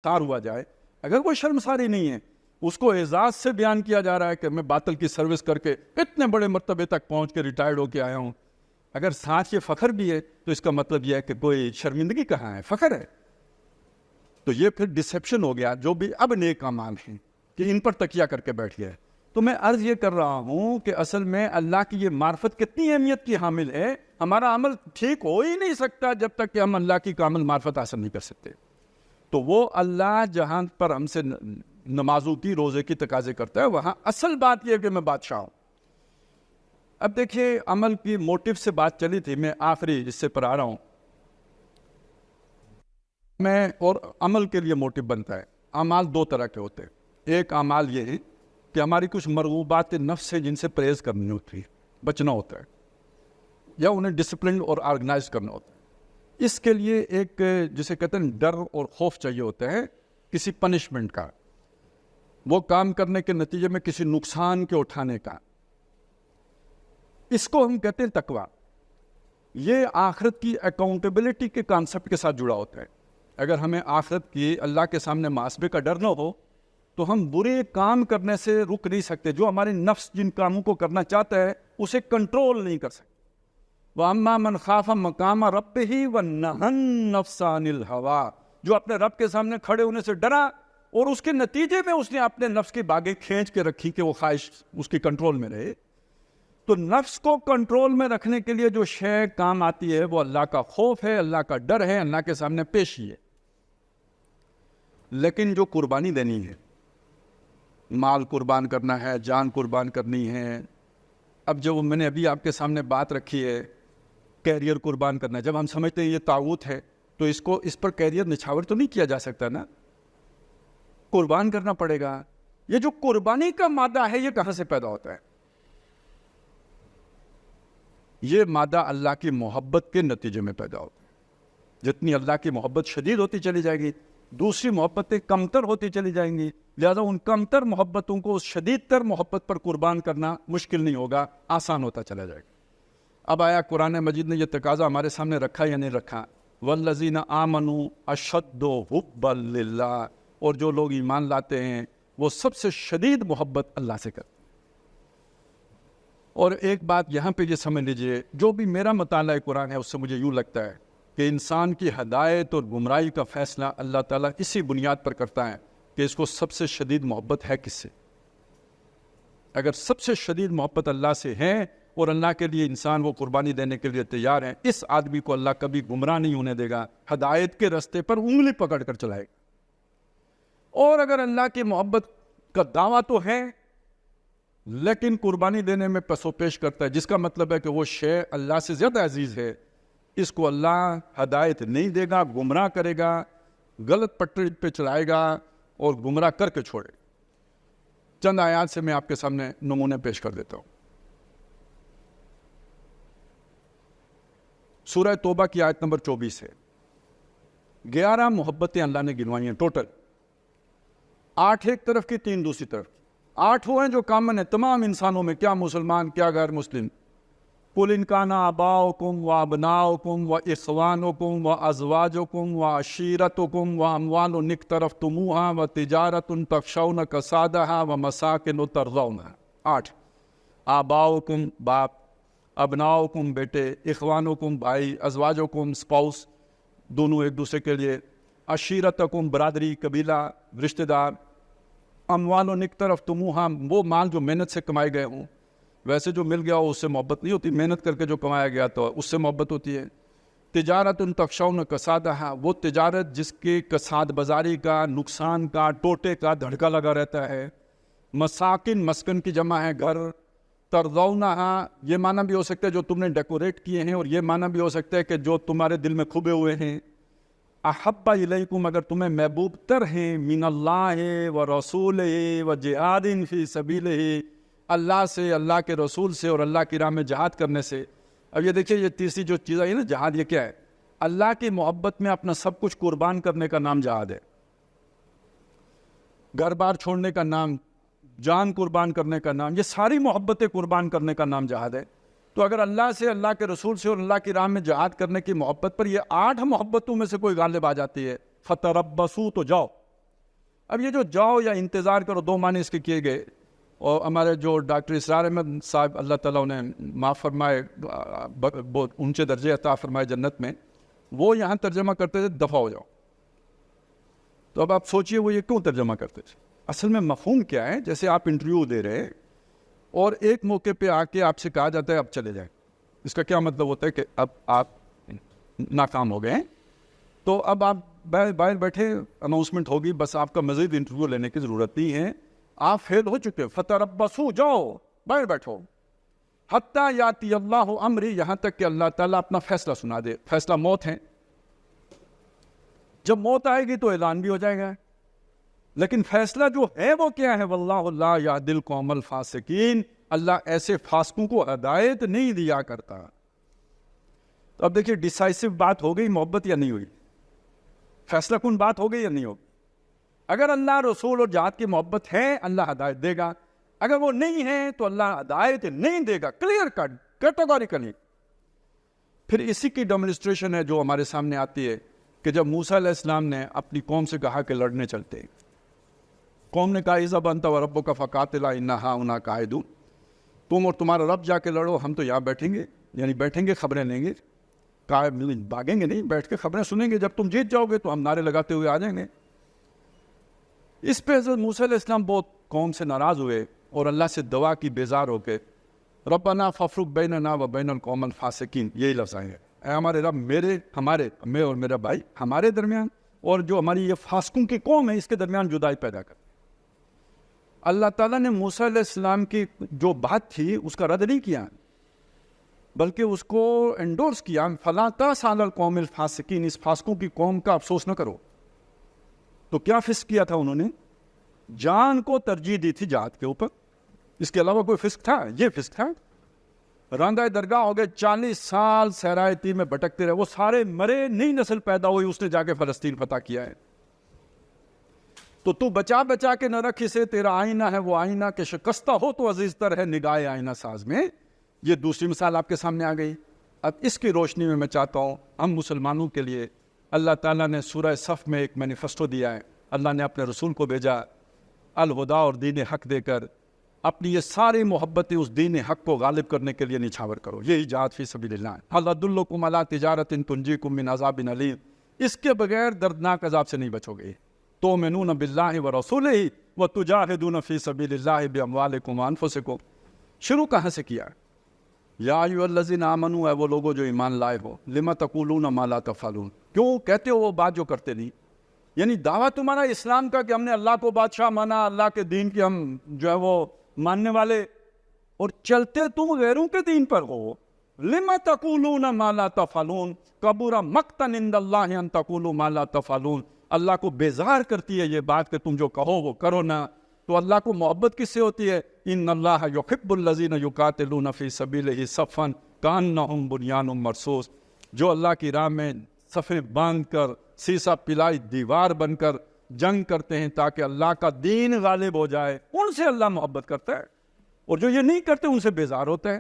سار ہوا جائے، اگر کوئی شرمساری نہیں ہے، اس کو اعزاز سے بیان کیا جا رہا ہے کہ میں باطل کی سروس کر کے اتنے بڑے مرتبے تک پہنچ کے ریٹائرڈ ہو کے آیا ہوں، اگر ساتھ یہ فخر بھی ہے تو اس کا مطلب یہ ہے کہ کوئی شرمندگی کہاں ہے، فخر ہے. تو یہ پھر ڈسیپشن ہو گیا جو بھی اب نیک اعمال ہیں کہ ان پر تکیہ کر کے بیٹھ گیا ہے. تو میں عرض یہ کر رہا ہوں کہ اصل میں اللہ کی یہ معرفت کتنی اہمیت کی حامل ہے. ہمارا عمل ٹھیک ہو ہی نہیں سکتا جب تک کہ ہم اللہ کی کامل معرفت حاصل نہیں کر سکتے. تو وہ اللہ جہاں پر ہم سے نمازوں کی روزے کی تقاضے کرتا ہے، وہاں اصل بات یہ ہے کہ میں بادشاہ ہوں. اب دیکھیے عمل کی موٹیو سے بات چلی تھی، میں آخری حصے پر آ رہا ہوں. میں اور عمل کے لیے موٹیو بنتا ہے. اعمال دو طرح کے ہوتے ہیں. ایک اعمال یہ ہے کہ ہماری کچھ مرغوبات نفس ہے جن سے پرہیز کرنی ہوتی ہے، بچنا ہوتا ہے، یا انہیں ڈسپلن اور آرگنائز کرنا ہوتا ہے. اس کے لیے ایک جسے کہتے ہیں ڈر اور خوف چاہیے ہوتا ہے کسی پنشمنٹ کا، وہ کام کرنے کے نتیجے میں کسی نقصان کے اٹھانے کا. اس کو ہم کہتے ہیں تقویٰ. یہ آخرت کی اکاؤنٹیبلٹی کے کانسیپٹ کے ساتھ جڑا ہوتا ہے. اگر ہمیں آخرت کی اللہ کے سامنے محاسبے کا ڈر نہ ہو تو ہم برے کام کرنے سے رک نہیں سکتے. جو ہمارے نفس جن کاموں کو کرنا چاہتا ہے اسے کنٹرول نہیں کر سکتے. وَأَمَّا مَنْ خَافَ مَقَامَ رَبِّهِ وَنَّهَا النَّفْسَ عَنِ الْهَوَىٰ، جو اپنے رب کے سامنے کھڑے ہونے سے ڈرا اور اس کے نتیجے میں اس نے اپنے نفس کی باگیں کھینچ کے رکھی کہ وہ خواہش اس کی کنٹرول میں رہے. تو نفس کو کنٹرول میں رکھنے کے لیے جو شے کام آتی ہے وہ اللہ کا خوف ہے، اللہ کا ڈر ہے، اللہ کے سامنے پیشی ہے. لیکن جو قربانی دینی ہے، مال قربان کرنا ہے، جان قربان کرنی ہے. اب جو میں نے ابھی آپ کے سامنے بات رکھی ہے کیریئر قربان کرنا، جب ہم سمجھتے ہیں یہ طاغوت ہے تو اس پر کیریئر نچھاور تو نہیں کیا جا سکتا نا، قربان کرنا پڑے گا. یہ جو قربانی کا مادہ ہے یہ کہاں سے پیدا ہوتا ہے؟ یہ مادہ اللہ کی محبت کے نتیجے میں پیدا ہوتا ہے. جتنی اللہ کی محبت شدید ہوتی چلی جائے گی، دوسری محبتیں کمتر ہوتی چلی جائیں گی. لہذا ان کمتر محبتوں کو اس شدید تر محبت پر قربان کرنا مشکل نہیں ہوگا، آسان ہوتا چلا جائے گا. اب آیا قرآن مجید نے یہ تقاضا ہمارے سامنے رکھا یا نہیں رکھا؟ والذین آمنوا اشد حبا للہ، اور جو لوگ ایمان لاتے ہیں وہ سب سے شدید محبت اللہ سے کرتے ہیں. اور ایک بات یہاں پہ یہ سمجھ لیجئے، جو بھی میرا مطالعہ قرآن ہے اس سے مجھے یوں لگتا ہے کہ انسان کی ہدایت اور گمراہی کا فیصلہ اللہ تعالیٰ اسی بنیاد پر کرتا ہے کہ اس کو سب سے شدید محبت ہے کس سے. اگر سب سے شدید محبت اللہ سے ہے اور اللہ کے لیے انسان وہ قربانی دینے کے لیے تیار ہے، اس آدمی کو اللہ کبھی گمراہ نہیں ہونے دے گا، ہدایت کے رستے پر انگلی پکڑ کر چلائے گا. اور اگر اللہ کی محبت کا دعویٰ تو ہے لیکن قربانی دینے میں پس و پیش کرتا ہے، جس کا مطلب ہے کہ وہ شے اللہ سے زیادہ عزیز ہے، اس کو اللہ ہدایت نہیں دے گا، گمراہ کرے گا، غلط پٹری پہ چلائے گا اور گمراہ کر کے چھوڑے. چند آیات سے میں آپ کے سامنے نمونے پیش کر دیتا ہوں. سورہ توبہ کی آیت نمبر 24 ہے. 11 محبتیں اللہ نے گنوائی ہیں ٹوٹل، 8 ایک طرف کی، 3 دوسری طرف کی. 8 وہ ہیں جو کامن ہیں تمام انسانوں میں، کیا مسلمان کیا غیر مسلم. قُلْ إِنْ كَانَ آبَاؤُكُمْ وَأَبْنَاؤُكُمْ وَإِخْوَانُكُمْ وَأَزْوَاجُكُمْ وَعَشِيرَتُكُمْ وَأَمْوَالٌ اقْتَرَفْتُمُوهَا وَتِجَارَةٌ تَخْشَوْنَ كَسَادَهَا وَمَسَاكِنُ تَرْضَوْنَهَا. 8. آباؤکم باپ، ابناؤکم بیٹے، اخوانکم بھائی، ازواجکم سپاؤس دونوں ایک دوسرے کے لیے، عشیرتکم برادری قبیلہ رشتہ دار، اموال اقترفتموها وہ مال جو محنت سے کمائے گئے ہوں. ویسے جو مل گیا ہو اس سے محبت نہیں ہوتی، محنت کر کے جو کمایا گیا تو اس سے محبت ہوتی ہے. تجارت تخشون کسادہا وہ تجارت جس کے کساد بازاری کا، نقصان کا، ٹوٹے کا دھڑکا لگا رہتا ہے. مساکن مسکن کی جمع ہے گھر. ترضونہا یہ معنی بھی ہو سکتا ہے جو تم نے ڈیکوریٹ کیے ہیں، اور یہ معنی بھی ہو سکتا ہے کہ جو تمہارے دل میں کھبے ہوئے ہیں. احب الیکم اگر تمہیں محبوب تر ہیں، من اللہ و رسول و جہاد فی سبیلہ اللہ سے، اللہ کے رسول سے اور اللہ کی راہ میں جہاد کرنے سے. اب یہ دیکھیے یہ تیسری جو چیز ہے نا جہاد، یہ کیا ہے؟ اللہ کی محبت میں اپنا سب کچھ قربان کرنے کا نام جہاد ہے. گھر بار چھوڑنے کا نام، جان قربان کرنے کا نام، یہ ساری محبتیں قربان کرنے کا نام جہاد ہے. تو اگر اللہ سے، اللہ کے رسول سے اور اللہ کی راہ میں جہاد کرنے کی محبت پر یہ 8 محبتوں میں سے کوئی غالب آ جاتی ہے، فتربصوا تو جاؤ، اب یہ جو جاؤ یا انتظار کرو، دو معنی اس کے کیے گئے، اور ہمارے جو ڈاکٹر اسرار احمد صاحب اللہ تعالیٰ انہیں معاف فرمائے، بہت اونچے درجے عطا فرمائے جنت میں، وہ یہاں ترجمہ کرتے تھے دفع ہو جاؤ. تو اب آپ سوچئے وہ یہ کیوں ترجمہ کرتے تھے؟ اصل میں مفہوم کیا ہے؟ جیسے آپ انٹرویو دے رہے ہیں اور ایک موقع پہ آ کے آپ سے کہا جاتا ہے اب چلے جائیں، اس کا کیا مطلب ہوتا ہے کہ اب آپ ناکام ہو گئے ہیں، تو اب آپ باہر بیٹھے، اناؤنسمنٹ ہوگی، بس آپ کا مزید انٹرویو لینے کی ضرورت نہیں ہے، آپ فیل ہو چکے، فتربصوا، جاؤ باہر بیٹھو، حتی یاتی اللہ امری، یہاں تک کہ اللہ تعالیٰ اپنا فیصلہ سنا دے. فیصلہ موت ہے، جب موت آئے گی تو اعلان بھی ہو جائے گا، لیکن فیصلہ جو ہے وہ کیا ہے؟ واللہ لا یہدی القوم الفاسقین، اللہ ایسے فاسقوں کو ہدایت نہیں دیا کرتا. تو اب دیکھیے ڈیسائسو بات ہو گئی محبت یا نہیں ہوئی؟ فیصلہ کن بات ہو گئی یا نہیں ہوگی؟ اگر اللہ رسول اور جہاد کی محبت ہے اللہ ہدایت دے گا، اگر وہ نہیں ہے تو اللہ ہدایت نہیں دے گا، کلیئر کٹ، کیٹیگوریکلی. پھر اسی کی ڈیمونسٹریشن ہے جو ہمارے سامنے آتی ہے کہ جب موسیٰ علیہ السلام نے اپنی قوم سے کہا کہ لڑنے چلتے، قوم نے کہا اذهب انت وربک فقاتلا انا ہاہنا قاعدون، تم اور تمہارا رب جا کے لڑو، ہم تو یہاں بیٹھیں گے، یعنی بیٹھیں گے خبریں لیں گے، بھاگیں گے نہیں، بیٹھ کے خبریں سنیں گے، جب تم جیت جاؤ گے تو ہم نعرے لگاتے ہوئے آ جائیں گے. اس پہ حضرت موسیٰ علیہ السلام بہت قوم سے ناراض ہوئے اور اللہ سے دعا کی بیزار ہو کے ربنا فافرق بیننا و بین القوم الفاسقین، یہی لفظ آئے ہیں، اے ہمارے رب میں اور میرا بھائی ہمارے درمیان اور جو ہماری یہ فاسقوں کی قوم ہے اس کے درمیان جدائی پیدا کر. اللہ تعالیٰ نے موسیٰ علیہ السلام کی جو بات تھی اس کا رد نہیں کیا، بلکہ اس کو انڈورس کیا، فلا تأس علی القوم الفاسقین، اس فاسقوں کی قوم کا افسوس نہ کرو. تو کیا فسق کیا تھا انہوں نے؟ جان کو ترجیح دی تھی جہاد کے اوپر، اس کے علاوہ کوئی فسق تھا؟ یہ فسق تھا. راندہ درگاہ ہو گئے، 40 سال صحرائے تیر میں بھٹکتے رہے، وہ سارے مرے، نئی نسل پیدا ہوئی، اس نے جا کے فلسطین فتح کیا ہے. تو بچا بچا کے نہ رکھ اسے، تیرا آئینہ ہے وہ آئینہ کہ شکستہ ہو تو عزیز تر ہے نگاہ آئینہ ساز میں. یہ دوسری مثال آپ کے سامنے آ گئی. اب اس کی روشنی میں چاہتا ہوں ہم مسلمانوں کے لیے اللہ تعالیٰ نے سورہ صف میں ایک مینیفیسٹو دیا ہے، اللہ نے اپنے رسول کو بھیجا الہدا اور دین حق دے کر، اپنی یہ ساری محبتیں اس دین حق کو غالب کرنے کے لیے نچھاور کرو. یہی جہاد فی سبیل اللہ ہے. هل ادلکم علی تجارۃ تنجیکم من عذاب علیم، اس کے بغیر دردناک عذاب سے نہیں بچو گے. تؤمنون باللہ ورسولہ وتجاہدون فی سبیل اللہ باموالکم وانفسکم. شروع کہاں سے کیا؟ یا ایھا الذین آمنوا، اے وہ لوگوں جو ایمان لائے ہو، لما تقولون ما لا تفعلون، کیوں کہتے ہو وہ بات جو کرتے نہیں؟ یعنی دعویٰ تمہارا اسلام کا کہ ہم نے اللہ کو بادشاہ مانا، اللہ کے دین کی ہم جو ہے وہ ماننے والے، اور چلتے تم غیروں کے دین پر ہو. لما تقولون ما لا تفعلون کبر مقتا عند اللہ ان تقولوا ما لا تفعلون. اللہ کو بیزار کرتی ہے یہ بات کہ تم جو کہو وہ کرو نہ. تو اللہ کو محبت کس سے ہوتی ہے؟ ان اللہ یحب الذین یقاتلون فی سبیلہ صفا کانہم بنیان مرصوص، جو اللہ کی راہ میں صفیں باندھ کر سیسا پلائی دیوار بن کر جنگ کرتے ہیں تاکہ اللہ کا دین غالب ہو جائے، ان سے اللہ محبت کرتا ہے. اور جو یہ نہیں کرتے ان سے بیزار ہوتا ہے.